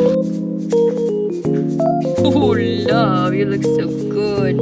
Oh, love, you look so good.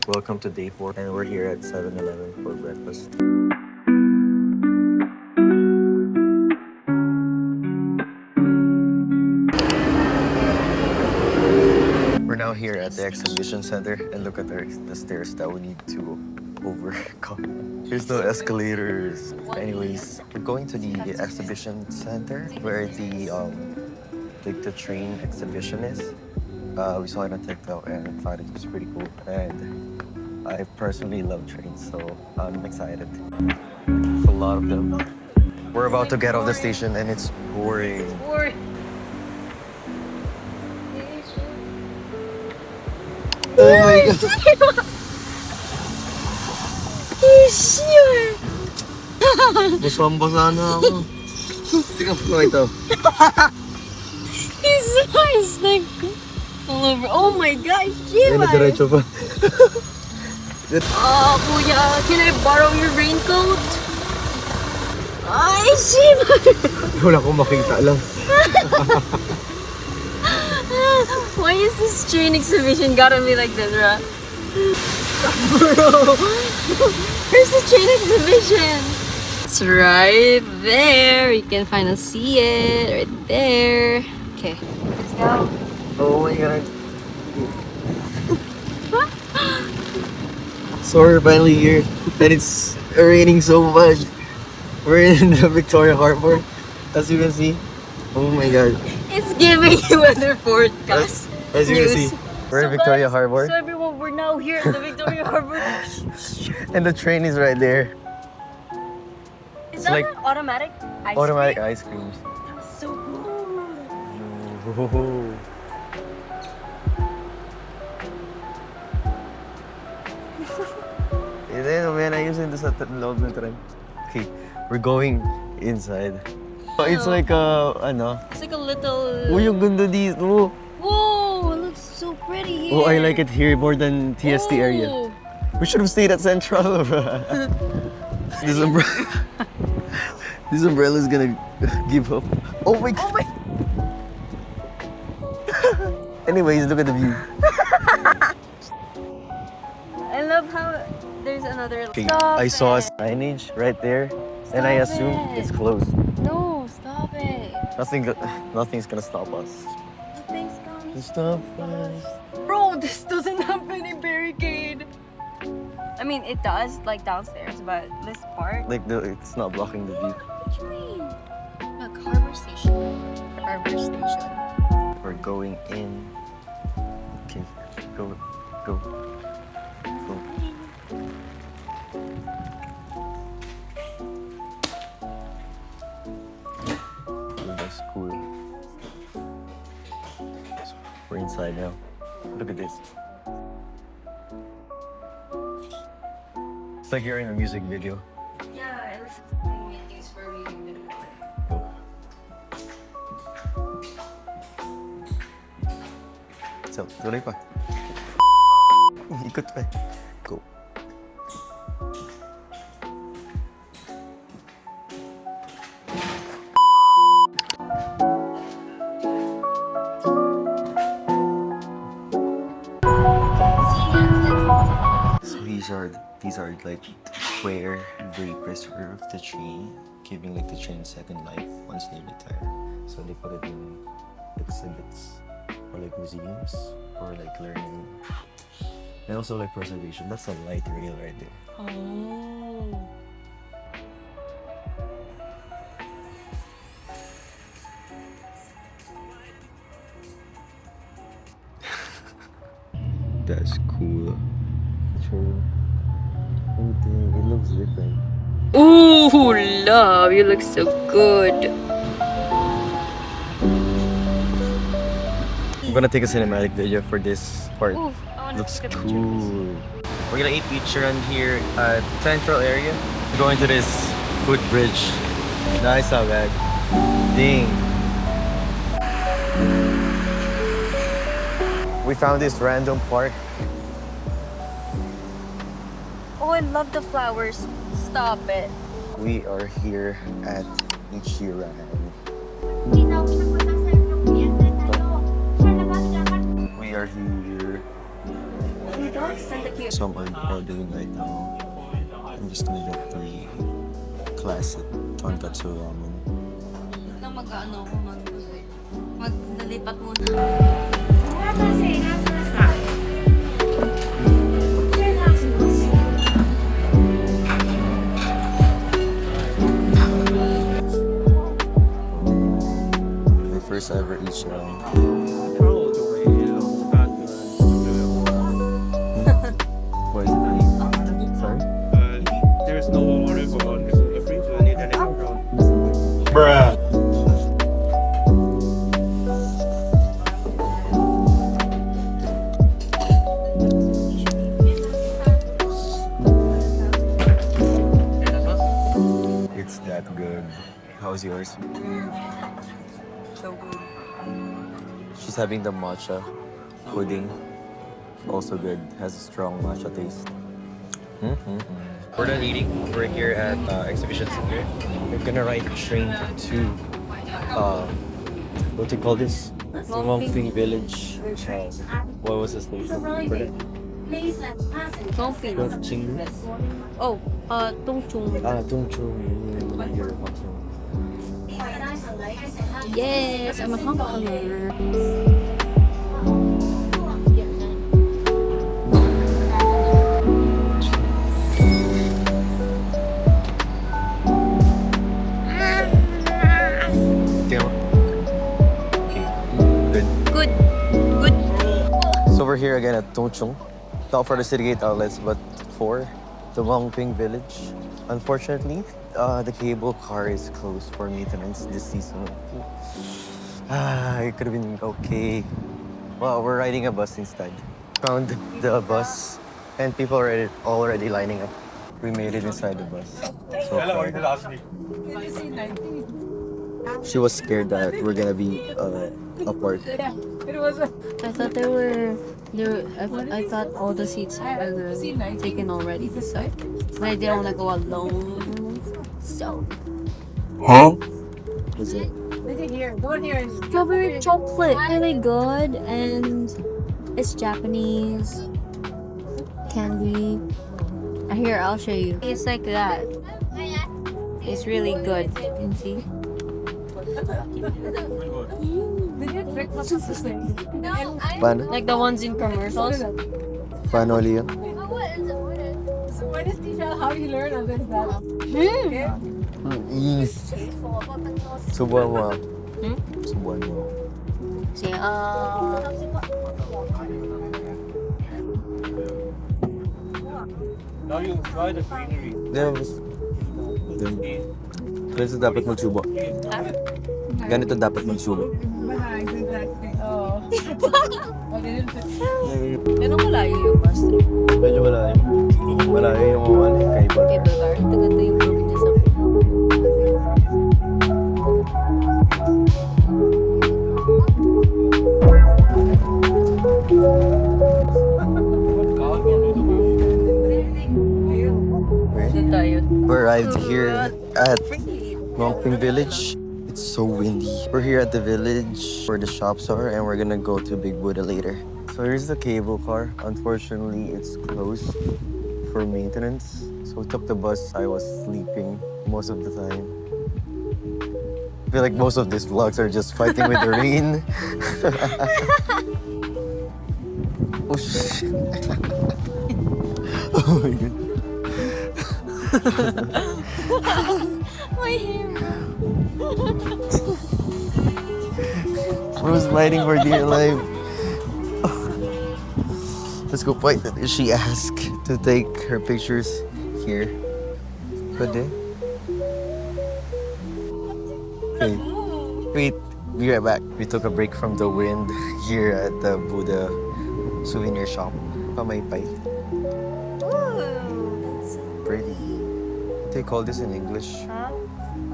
Welcome to day 4 and we're here at 7-Eleven for breakfast. We're now here at the exhibition center and look at the stairs that we need to overcome. There's no escalators. Anyways, we're going to the exhibition center where the train exhibition is. We saw it on TikTok and thought it was pretty cool. And I personally love trains, so I'm excited. A lot of them. We're about to get off the station and it's boring. Oh my god! Sure. Basang-basa na ako. Tingnan mo ito. His eyes like all over. Oh my gosh, Ay, nadiretso pa. Oh, kuya, can I borrow your raincoat? Ay, Shiva! Wala akong makita lang. Why is this train exhibition gotta be like this, bruh? Bro! Where's the train exhibition? It's right there. You can finally see it right there. Okay, let's go. Oh my god. So we're finally here and it's raining so much. We're in the Victoria Harbor, as you can see. Oh my god. It's giving you weather forecast. As you can see, we're in Victoria Harbor. So everyone, we're now here in the Victoria Harbor. And the train is right there. Is It's that like an automatic ice automatic cream? ice creams. That's so cool. Oh. And then, man, ayusin doon sa loob ng tren. Okay, we're going inside. Oh, it's like It's like a little... Oh, yung ganda dito. Whoa, it looks so pretty here. Oh, I like it here more than TST area. Ooh. We should have stayed at Central. This umbrella. This umbrella is gonna give up. Oh my god. Oh my... Anyways, look at the view. I love how there's another... Okay, Stop I saw a it. signage right there, and I Stop assume it. it's closed. No, stop it. Nothing's gonna stop us. Nothing's gonna Stop us. Bro, this doesn't have any barricade. I mean, it does, like downstairs, but this part... Like it's not blocking the view. Look, Harbor Station. Harbor Station. We're going in. Okay, go. Go. Oh, that's cool. So we're inside now. Look at this. It's like you're in a music video. Yeah, it looks like used for music video. Go. So, tuloy pa. Ikot pa. Go. So these are like where they preserve the tree, giving like the tree second life once they retire. So they put it in exhibits or like museums or like learning and also like preservation. That's a light rail right there. Oh. That's cool. True. Everything, it looks different. Ooh, love, you look so good. I'm gonna take a cinematic video for this part. Ooh, I wanna Looks take a picture of this. cool. We're gonna eat beach run here at Central area. We're going to this footbridge. Nice, not bad. Ding. We found this random park. Oh, I love the flowers. Stop it. We are here at Ichiran. We are here. Some are ordering right now. I'm just gonna get the classic tonkatsu ramen. Maglilipat muna. My first ever Ichiran. What is it? Sorry? There's no order for the fridge. You need anything from. Bruh. It's that good. How's yours? So good. She's having the matcha pudding. Also good. Has a strong matcha taste. We're done eating. We're here at Exhibition Center. We're gonna ride train to what do you call this? Ngong Village. What was the station? Ngong. Ngong. Oh, Tongchung. Tungchung. Yes, I'm a Hong Konger. Good. So we're here again at Tungchung. Not for the city gate outlets, but for the Wangping village. Unfortunately, the cable car is closed for maintenance this season. It could have been okay. Well, we're riding a bus instead. Found the bus, and people are already lining up. We made it inside the bus. So proud. She was scared that we're gonna be apart. I thought I thought all the seats are taken already. So I didn't want to go alone. So. Was it? Strawberry chocolate, really good, and it's Japanese candy. Here, I'll show you. It's like that. It's really good. You can see. Paano? Like the ones in commercials. Paano ulit yun? So when is Tisha, how you learn of this stuff? Subuhan mo. Subuhan mo. See, Now you try the greenery. Ganito dapat magsubo. Ganito dapat magsubo. Oh. Ganun malayo yung bus trip. Medyo malayo. Malayo yung cable car. Cable car. Ganda yung probinsya sa We arrived here at Ngong Village. It's so windy. We're here at the village where the shops are, and we're gonna go to Big Buddha later. So here's the cable car. Unfortunately, it's closed for maintenance. So we took the bus. I was sleeping most of the time. I feel like most of these vlogs are just fighting with the rain. Oh shit. Oh my god. my hair. Bro's fighting for dear life. Let's go fight it. She asked to take her pictures here. Good day. Okay. Wait, be right back. We took a break from the wind here at the Buddha souvenir shop. Pamaypay. Ooh, that's Pretty. What do you call this in English?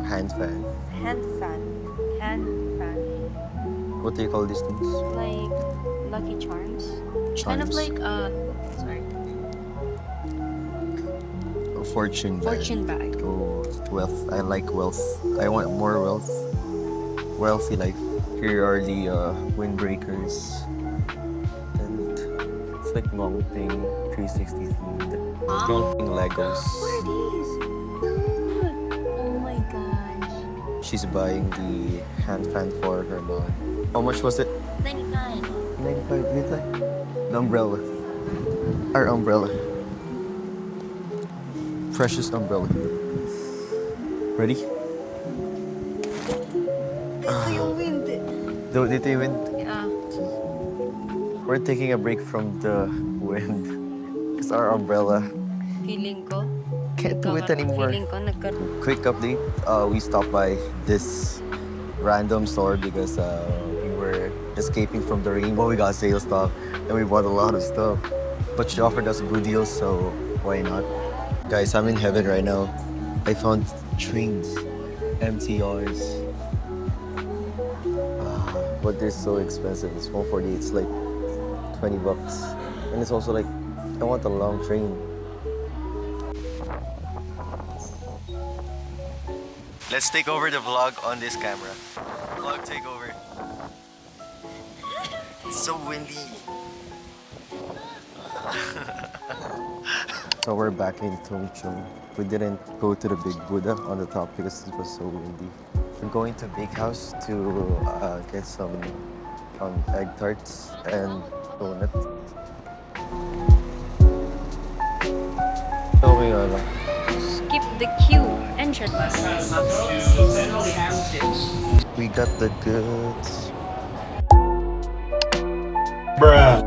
Hand fan. hand fan. Hand fan. What do you call these things? Like Lucky Charms. Kind of Charms. like sorry. fortune bag. Fortune bag. Oh, wealth. I like wealth. I want more wealth. Wealthy life. Here are the windbreakers. And it's like Ngong thing, 360 themed. Ngong thing Legos. What are these? Dude. Oh my gosh. She's buying the hand fan for her mom. How much was it? 95. 95. Wait, like the umbrella. Our umbrella. Precious umbrella. Ready? Dito yung wind. Dito yung wind. Yeah. We're taking a break from the wind. Because our umbrella Feeling ko. can't do it anymore. Feeling ko Quick update. We stopped by this random store because we were escaping from the rain. But we got sales stuff and we bought a lot of stuff. But she offered us good deals, so why not? Guys, I'm in heaven right now. I found trains, MTRs. But they're so expensive. It's 148. It's like 20 bucks. And it's also like, I want a long train. Let's take over the vlog on this camera. Vlog takeover. It's so windy. So we're back in Tongchong. We didn't go to the big Buddha on the top because it was so windy. We're going to Bakehouse to get some egg tarts and donut. Okay, skip the queue. Entrance. we got the goods. Bruh.